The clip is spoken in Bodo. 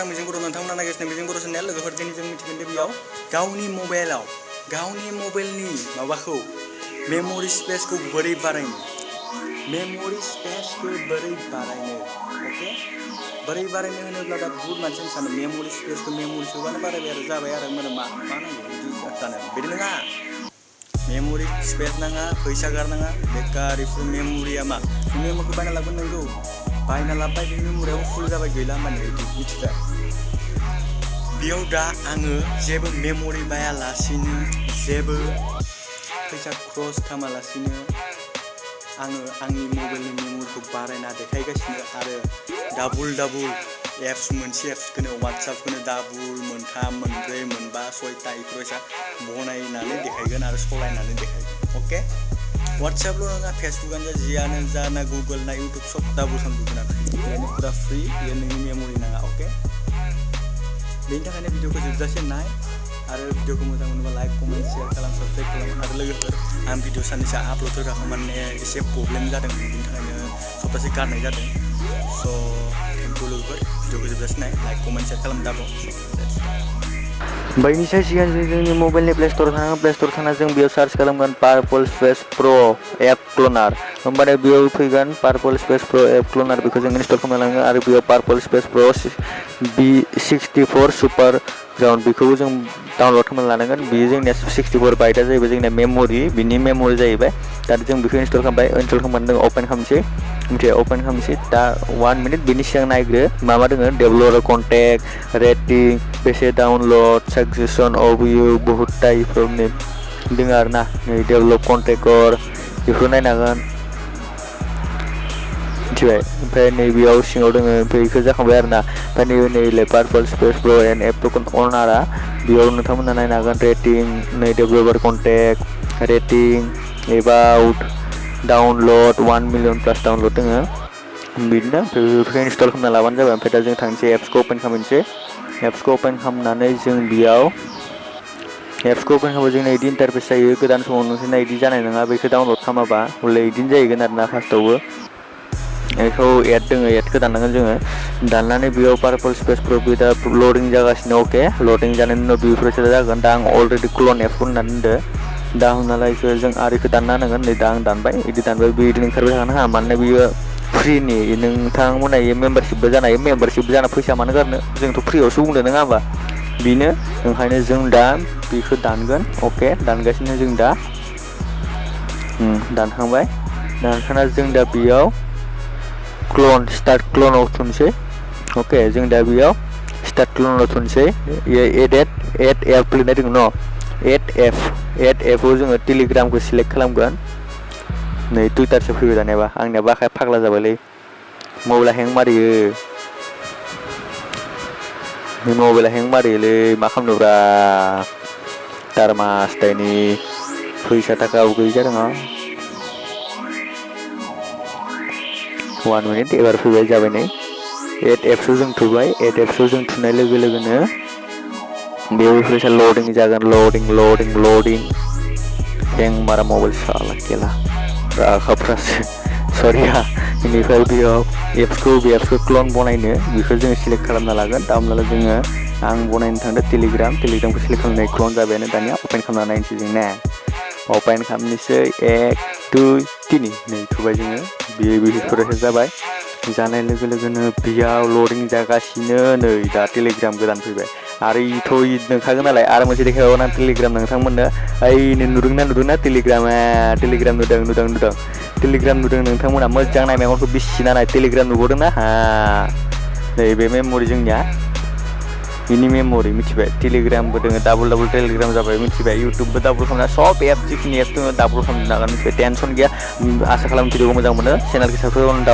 आं मिजिं बर' नोंथांमोना नागिरगासिनो मिजिं बर' चेनेल लोगोफोर दिनै जों मिथिगोन दि बेयाव गावनि मबाइलनि माबाखौ मेम'रि स्पेसखौ बोरै बारायनो अके बोरै बारायनो होनोब्ला दा बुहुत मानसियानो सानो मेम'रि सोबानो बारायबाय आरो जाबाय आरो मा नांगौ बिदि सानो बिदि नङा मेम'रि स्पेस नाङा फैसा गारनाङा बेकार इफोर मेम'रिया मा मेम'रिखौ बायना लाबोनो नांगौ बायना लाबोबाय बे मेम'रियाबो फुल जाबाय गैला होनबानो बिदि मिथिबाय बेयाव दा आङो जेबो मेम'रि बायालासिनो जेबो फैसा क्रस खालामालासिनो आङो आंनि मबाइलनि मेम'रिखौ बारायना देखायगासिनो आरो डाबल मोनसे एप्सखौनो वाट्सएपखौनो डाबल 3, 4, 5, 6 इफोरबायसा बनायनानै देखायगोन आरो सलायनानै देखायगोन अके वाट्सएपल' नङा फेसबुकआनो जा जियानो जा ना गुगोल ना इउटुब सब डाबल खालामजोबगोन आरो बेनो फुरा फ्रि बेयो नोंनि मेम'रि नाङा अके बेनि थाखायनो भिडिअखौ जोबजासे नाय आरो भिडिअखौ मोजां मोनोबा लाइक कमेन्ट शेयार खालाम साबस्क्राइब खालाम आरो लोगोफोर आं भिडिअ साननैसो आपल'ड होगाखैमोन एसे प्रब्लेम जादों बेनि थाखायनो सप्तासे गारनाय जादों स' थेंक इउ लोगोफोर भिडिअखौ जोबजासे नाय लाइक कमेन्ट शेयार खालाम दाबो बैनिसाय सिगां जोंनि मबाइलनि प्ले स्ट'राव थांना जों बेयाव सार्च खालामगोन पार्पल स्पेस प्र एप क्लनार होमबानो बेयाव फैगोन पार्पल स्पेस प्र एप क्लनार बेखौ जों इनस्टल खालामना लाङो आरो बेयाव पार्पल स्पेस प्र B64 सुपार ग्राउन्ड बेखौबो जों डाउनलड खालामना लानांगोन बेयो जोंनिया 64 बाइटआ जाहैबाय जोंनिया बिनि मेम'रि जाहैबाय दा जों बेखौ इनस्टल खालामनानै जों अपेन खालामनोसै दा 1 मिनिट बेनि सिगां नायग्रो मा दोङो डेभेलपार कन्टेक्ट रेटिं बेसे डाउनलड साजेसन अभिउ बहुत टाइपनि दोङो आरो ना नै डेभेलप कन्टेक्टर बेखौ नायनांगोन मिथिबाय ओमफ्राय नैबेयाव सिङाव दोङो बेखौ जाखांबाय आरो ना ओमफ्राय नै पार्पल स्पेस प्र एन्ड एप अनारा बेयाव नोंथांमोना नायनो हागोन रेटिं नै developer contact rating about download 1 million plus download दोङो बिदिनो बेखौ इनस्टल खालामना लाबानो जाबाय ओमफ्राय दा जों थांसै एप्सखौ अपेन खालामनानै जों बेयाव एप्सखौ अपेन खालामबा जोंना इदि इन्टारफेस जायो गोदान समाव नोंसोरना इदि जानाय नङा बेखौ डाउनलड खालामाबा हले इदिनो जाहैगोन आरो ना फार्स्टआवबो बेखौ एड दोङो एडखौ दाननांगोन जोङो दाननानै बेयाव पार्पल स्पेस प्र बे दा लडिं जागासिनो अके लडिं जानायनि उनाव बेफोरसो जागोन दा आं अलरेडि क्लन एपखौ होननानै दोनदो दा हमना इखौ जों आरो इखौ दानना होनांगोन नै दा आं दानबाय बिदि दानबाय बिदिनो ओंखारबाय थानो हाया मानोना बियो फ्रिनि नोंथांमोना मेम्बारशिपबो जानो हायो मेम्बारशिप जाना फैसा मानो गारनो जोंथ' फ्रियावसो बुंदों नङा होमबा बेनो ओंखायनो जों दा बेखौ दानगोन अके दानगासिनो जों दा दानखांबाय दानखांना जों दा बेयाव स्टार्ट क्लनाव थुनसै अके जों दा बेयाव स्टार्ट क्लनाव थुनसै एड एप लिरनाय दङ न एड एपआव जोङो टेलिग्रामखौ सिलेक्ट खालामगोन नै टुइटारसो फैबाय दानियाबा आंनिया बाखाय फाग्ला जाबायलै मबाइला हें मारियोलै मा खालामनोब्रा टारमास दायनि फैसा थाखाबो गैयै जादों 1 मिनिट एबार फैबाय जाबाय नै एड एप्सआव जों थुबाय एड एप्सआव जों थुनाय लोगो लोगोनो बेयाव फैसा लडिं जागोन लडिं हें मारा मबाइल साला केला राखाफ्रासो सरिया बेनिफ्राय बेयाव एप्सखौ क्लन बनायनो बेखौ जोङो सिलेक्ट खालामना लागोन दा हमना जोङो आं बनायनो थांदों टेलिग्रामखौ सिलेक्ट खालामनाय क्लन जाबायानो दानिया अपेन खालामना नायनोसै जों ना अपेन खालामनोसै 1 2 3 नै थुबाय जोङो बेफोरसो जाबाय जानाय लोगो लोगोनो बेयाव लडिं जागासिनो नै दा टेलिग्राम गोदान फैबाय आरो इथ' नोंखागोन नालाय आरो मोनसे देखायबावना टेलिग्राम नोंथांमोननो ओइ नुदोंना टेलिग्राम नुदों टेलिग्राम नुदों नोंथांमोना मोजां नाय मेगनखौ बिसिना नाय टेलिग्राम नुबोदोंना नै बे मेम'रि जोंनिया बेनि मेम'रि मिथिबाय टेलिग्रामबो दोङो डाबल टेलिग्राम जाबाय मिथिबाय इउटुबबो डाबल खालामना सब एप जिखिनि एप दङ डाबल खालामनो हागोन मिथिबाय टेनसन गैया आसा खालामो भिडिअखौ मोजां मोनो चेनेलखौ साबस्क्राइब खालामनो